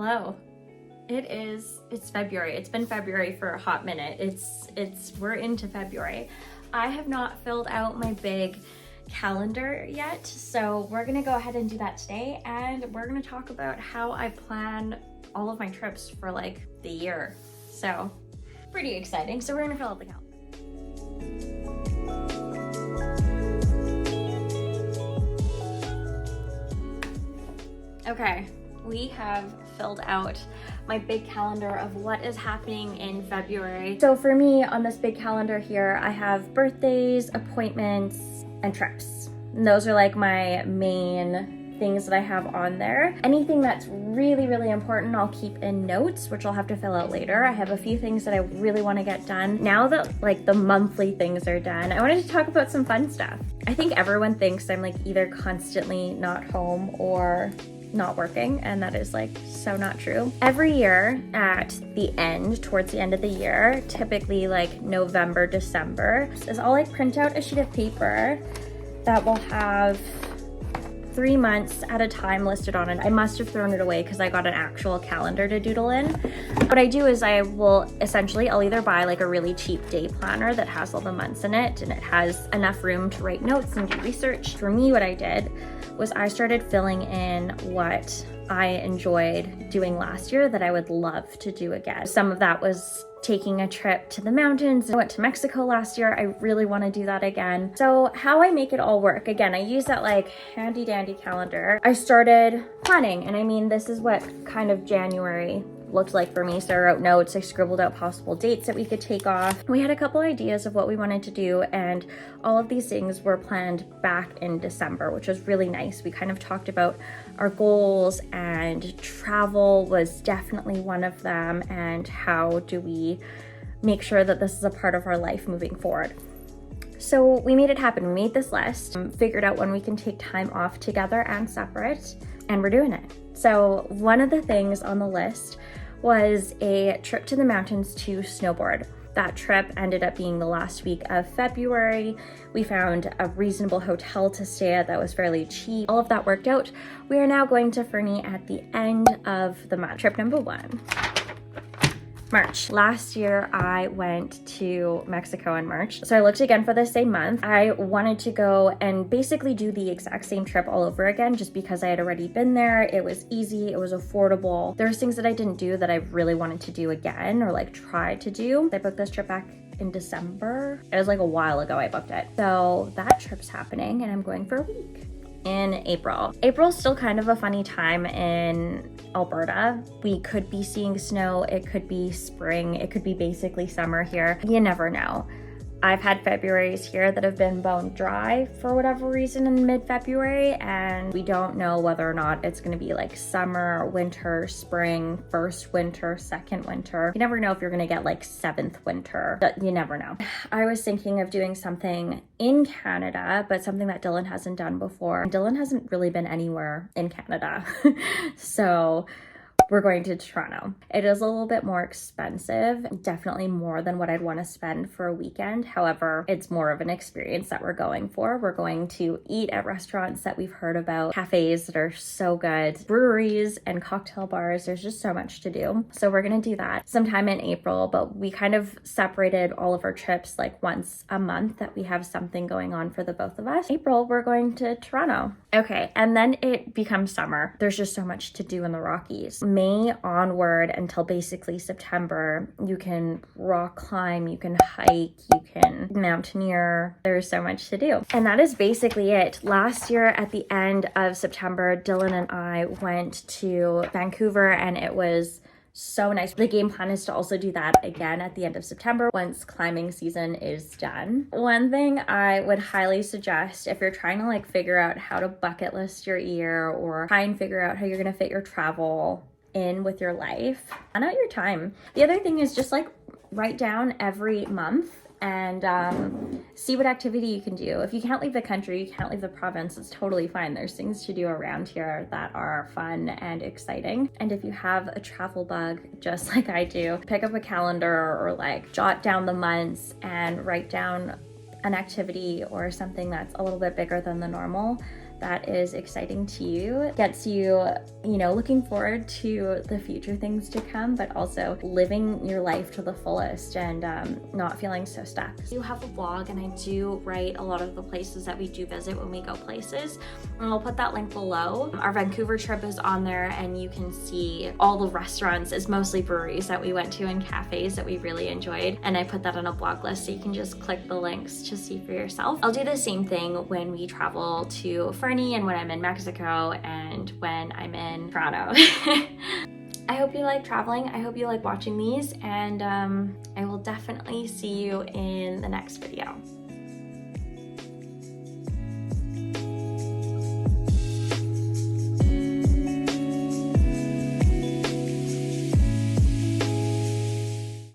Hello. It's February. It's been February for a hot minute. We're into February. I have not filled out my big calendar yet, so we're gonna go ahead and do that today, and we're gonna talk about how I plan all of my trips for like the year. So pretty exciting. So we're gonna fill out the calendar. Okay, we have filled out my big calendar of what is happening in February. So for me, on this big calendar here, I have birthdays, appointments, and trips. And those are like my main things that I have on there. Anything that's really, really important, I'll keep in notes, which I'll have to fill out later. I have a few things that I really want to get done. Now that like the monthly things are done, I wanted to talk about some fun stuff. I think everyone thinks I'm like either constantly not home or not working, and that is like so not true. Every year towards the end of the year, typically like November, December, is I'll like print out a sheet of paper that will have 3 months at a time listed on it. I must have thrown it away because I got an actual calendar to doodle in. What I do is I'll either buy like a really cheap day planner that has all the months in it and it has enough room to write notes and do research. For me, what I did was I started filling in what I enjoyed doing last year that I would love to do again. Some of that was taking a trip to the mountains. I went to Mexico last year. I really want to do that again. So how I make it all work, again, I use that like handy dandy calendar. I started planning, and I mean, this is what kind of January looked like for me. So I wrote notes, I scribbled out possible dates that we could take off. We had a couple ideas of what we wanted to do, and all of these things were planned back in December, which was really nice. We kind of talked about our goals, and travel was definitely one of them, and how do we make sure that this is a part of our life moving forward. So we made it happen. We made this list, figured out when we can take time off together and separate, and we're doing it. So one of the things on the list was a trip to the mountains to snowboard. That trip ended up being the last week of February. We found a reasonable hotel to stay at that was fairly cheap. All of that worked out. We are now going to Fernie at the end of the month. Trip number 1. March. Last year, I went to Mexico in March. So I looked again for the same month. I wanted to go and basically do the exact same trip all over again, just because I had already been there. It was easy, it was affordable. There's things that I didn't do that I really wanted to do again, or like try to do. I booked this trip back in December. It was like a while ago I booked it. So that trip's happening, and I'm going for a week. In April. April's still kind of a funny time in Alberta. We could be seeing snow, it could be spring, it could be basically summer here. You never know. I've had Februarys here that have been bone dry for whatever reason in mid-February, and we don't know whether or not it's gonna be like summer, winter, spring, first winter, second winter. You never know if you're gonna get like 7th winter. You never know. I was thinking of doing something in Canada, but something that Dylan hasn't done before. Dylan hasn't really been anywhere in Canada. So we're going to Toronto. It is a little bit more expensive, definitely more than what I'd want to spend for a weekend. However, it's more of an experience that we're going for. We're going to eat at restaurants that we've heard about, cafes that are so good, breweries and cocktail bars. There's just so much to do. So we're going to do that sometime in April, but we kind of separated all of our trips like once a month, that we have something going on for the both of us. April, we're going to Toronto. Okay, and then it becomes summer. There's just so much to do in the Rockies. May onward until basically September, you can rock climb, you can hike, you can mountaineer. There's so much to do. And that is basically it. Last year at the end of September, Dylan and I went to Vancouver, and it was so nice. The game plan is to also do that again at the end of September once climbing season is done. One thing I would highly suggest if you're trying to like figure out how to bucket list your year, or try and figure out how you're gonna fit your travel in with your life, plan out your time. The other thing is just like write down every month and see what activity you can do. If you can't leave the country, you can't leave the province, it's totally fine. There's things to do around here that are fun and exciting. And if you have a travel bug, just like I do, pick up a calendar or like jot down the months and write down an activity or something that's a little bit bigger than the normal that is exciting to you, gets you, you know, looking forward to the future things to come, but also living your life to the fullest and not feeling so stuck. I do have a blog and I do write a lot of the places that we do visit when we go places, and I'll put that link below. Our Vancouver trip is on there and you can see all the restaurants. It's mostly breweries that we went to and cafes that we really enjoyed, and I put that on a blog list so you can just click the links to see for yourself. I'll do the same thing when we travel to Fernie and when I'm in Mexico and when I'm in Toronto. I hope you like traveling. I hope you like watching these, and I will definitely see you in the next video.